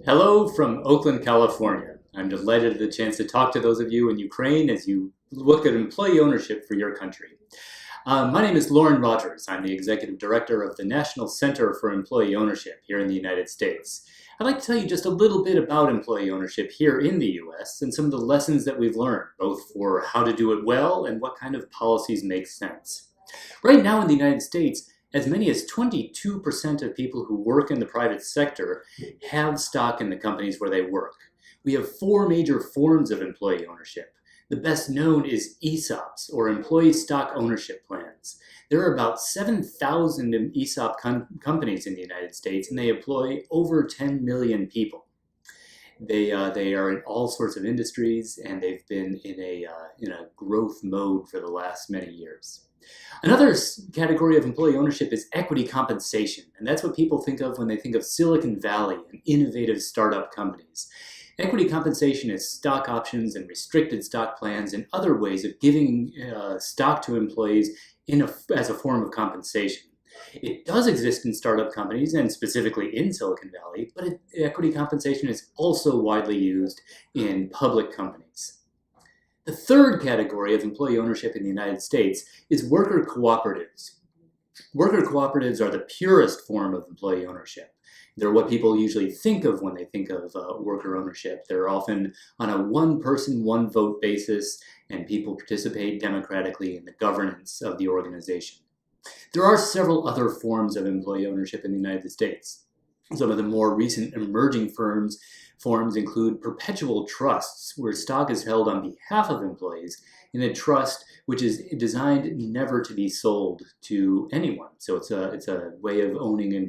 Hello from Oakland, California. I'm delighted at the chance to talk to those of you in Ukraine as you look at employee ownership for your country. My name is Loren Rodgers. I'm the Executive Director of the National Center for Employee Ownership here in the United States. I'd like to tell you just a little bit about employee ownership here in the US and some of the lessons that we've learned, both for how to do it well and what kind of policies make sense. Right now in the United States, as many as 22% of people who work in the private sector have stock in the companies where they work. We have four major forms of employee ownership. The best known is ESOPs, or Employee Stock Ownership Plans. There are about 7,000 ESOP companies in the United States, and they employ over 10 million people. They are in all sorts of industries, and they've been in a growth mode for the last many years. Another category of employee ownership is equity compensation, and that's what people think of when they think of Silicon Valley and innovative startup companies. Equity compensation is stock options and restricted stock plans and other ways of giving stock to employees as a form of compensation. It does exist in startup companies and specifically in Silicon Valley, but equity compensation is also widely used in public companies. The third category of employee ownership in the United States is worker cooperatives. Worker cooperatives are the purest form of employee ownership. They're what people usually think of when they think of worker ownership. They're often on a one-person, one-vote basis, and people participate democratically in the governance of the organization. There are several other forms of employee ownership in the United States. Some of the more recent emerging forms include perpetual trusts, where stock is held on behalf of employees in a trust which is designed never to be sold to anyone. So it's a way of owning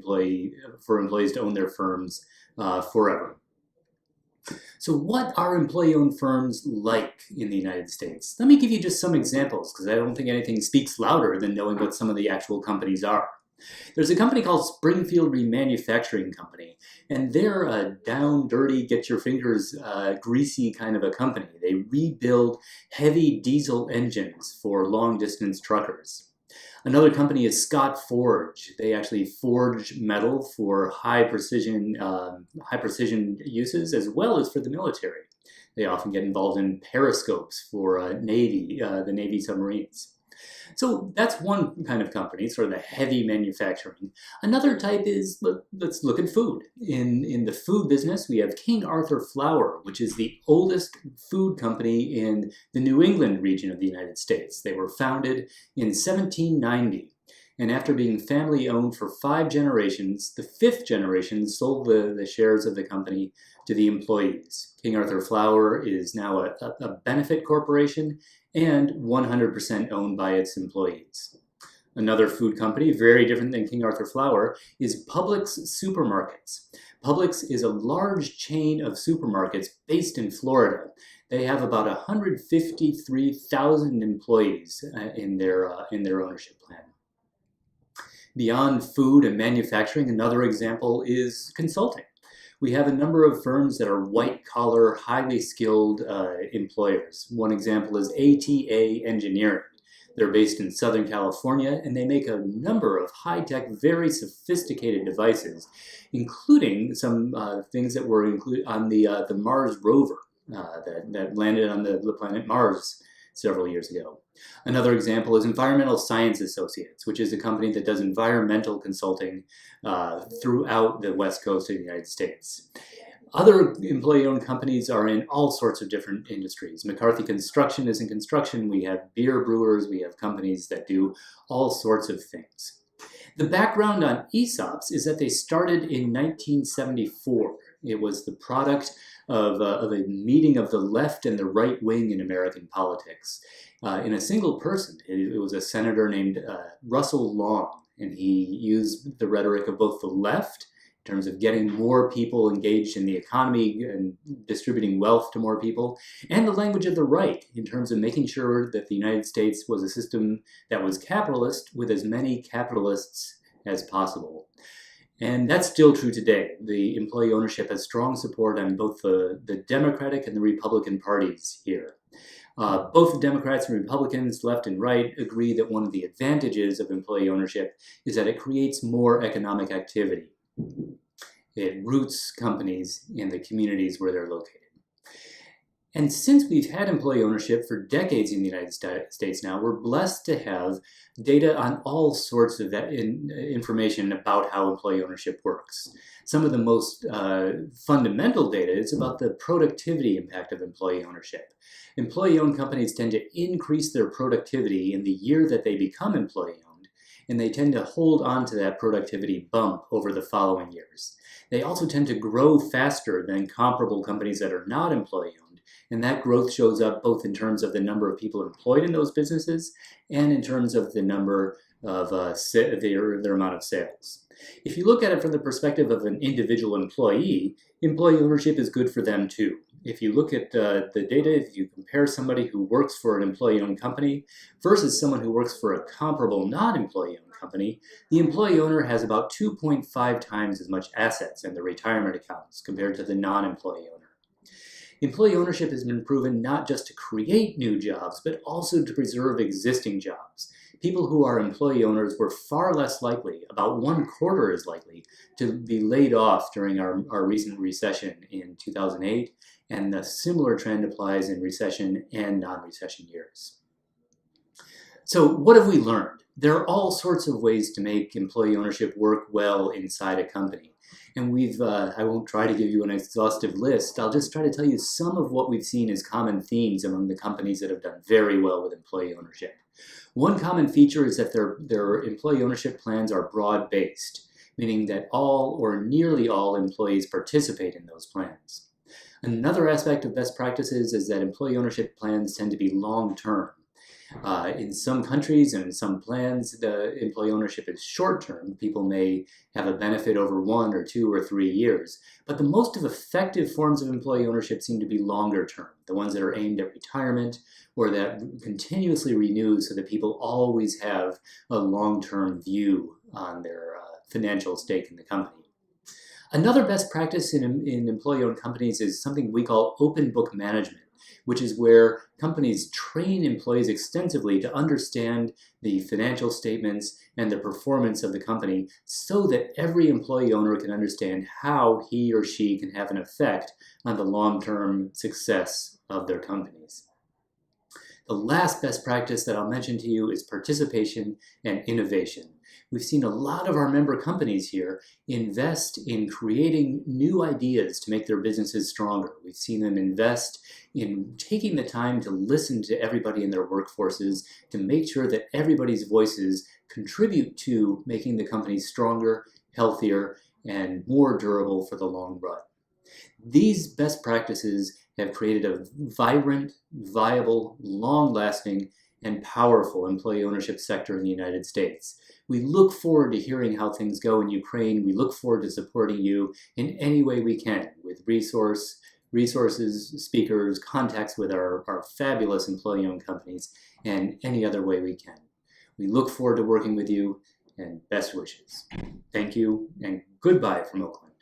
for employees to own their firms forever. So what are employee-owned firms like in the United States? Let me give you just some examples, because I don't think anything speaks louder than knowing what some of the actual companies are. There's a company called Springfield Remanufacturing Company, and they're a down, dirty, get your fingers greasy kind of a company. They rebuild heavy diesel engines for long-distance truckers. Another company is Scott Forge. They actually forge metal for high precision uses as well as for the military. They often get involved in periscopes for the Navy submarines. So that's one kind of company, sort of the heavy manufacturing. Another type is, let's look at food. In the food business, we have King Arthur Flour, which is the oldest food company in the New England region of the United States. They were founded in 1790. And after being family-owned for 5 generations, the 5th generation sold the shares of the company to the employees. King Arthur Flour is now a benefit corporation and 100% owned by its employees. Another food company, very different than King Arthur Flour, is Publix Supermarkets. Publix is a large chain of supermarkets based in Florida. They have about 153,000 employees in their ownership plan. Beyond food and manufacturing, another example is consulting. We have a number of firms that are white-collar, highly skilled employers. One example is ATA Engineering. They're based in Southern California, and they make a number of high-tech, very sophisticated devices, including some things that were included on the Mars rover that landed on the planet Mars several years ago. Another example is Environmental Science Associates, which is a company that does environmental consulting throughout the West Coast of the United States. Other employee-owned companies are in all sorts of different industries. McCarthy Construction is in construction. We have beer brewers. We have companies that do all sorts of things. The background on ESOPs is that they started in 1974. It was the product of a meeting of the left and the right wing in American politics. In a single person, it was a senator named Russell Long, and he used the rhetoric of both the left in terms of getting more people engaged in the economy and distributing wealth to more people, and the language of the right in terms of making sure that the United States was a system that was capitalist with as many capitalists as possible. And that's still true today. The employee ownership has strong support on both the Democratic and the Republican parties here. Both the Democrats and Republicans, left and right, agree that one of the advantages of employee ownership is that it creates more economic activity. It roots companies in the communities where they're located. And since we've had employee ownership for decades in the United States now, we're blessed to have data on all sorts of information about how employee ownership works. Some of the most fundamental data is about the productivity impact of employee ownership. Employee-owned companies tend to increase their productivity in the year that they become employee-owned, and they tend to hold on to that productivity bump over the following years. They also tend to grow faster than comparable companies that are not employee-owned. And that growth shows up both in terms of the number of people employed in those businesses and in terms of the number of their amount of sales. If you look at it from the perspective of an individual employee ownership is good for them too. If you look at the data, if you compare somebody who works for an employee-owned company versus someone who works for a comparable non-employee-owned company, the employee owner has about 2.5 times as much assets in the retirement accounts compared to the non-employee owner. Employee ownership has been proven not just to create new jobs, but also to preserve existing jobs. People who are employee owners were far less likely, about 1/4 as likely, to be laid off during our recent recession in 2008, and the similar trend applies in recession and non-recession years. So what have we learned? There are all sorts of ways to make employee ownership work well inside a company. And I won't try to give you an exhaustive list. I'll just try to tell you some of what we've seen as common themes among the companies that have done very well with employee ownership. One common feature is that their employee ownership plans are broad-based, meaning that all or nearly all employees participate in those plans. Another aspect of best practices is that employee ownership plans tend to be long-term. In some countries and in some plans, the employee ownership is short-term. People may have a benefit over 1 or 2 or 3 years. But the most effective forms of employee ownership seem to be longer-term, the ones that are aimed at retirement or that continuously renew so that people always have a long-term view on their financial stake in the company. Another best practice in employee-owned companies is something we call open book management, which is where companies train employees extensively to understand the financial statements and the performance of the company so that every employee owner can understand how he or she can have an effect on the long-term success of their companies. The last best practice that I'll mention to you is participation and innovation. We've seen a lot of our member companies here invest in creating new ideas to make their businesses stronger. We've seen them invest in taking the time to listen to everybody in their workforces to make sure that everybody's voices contribute to making the company stronger, healthier, and more durable for the long run. These best practices have created a vibrant, viable, long-lasting, and powerful employee ownership sector in the United States. We look forward to hearing how things go in Ukraine. We look forward to supporting you in any way we can with resources, speakers, contacts with our fabulous employee-owned companies, and any other way we can. We look forward to working with you, and best wishes. Thank you, and goodbye from Oakland.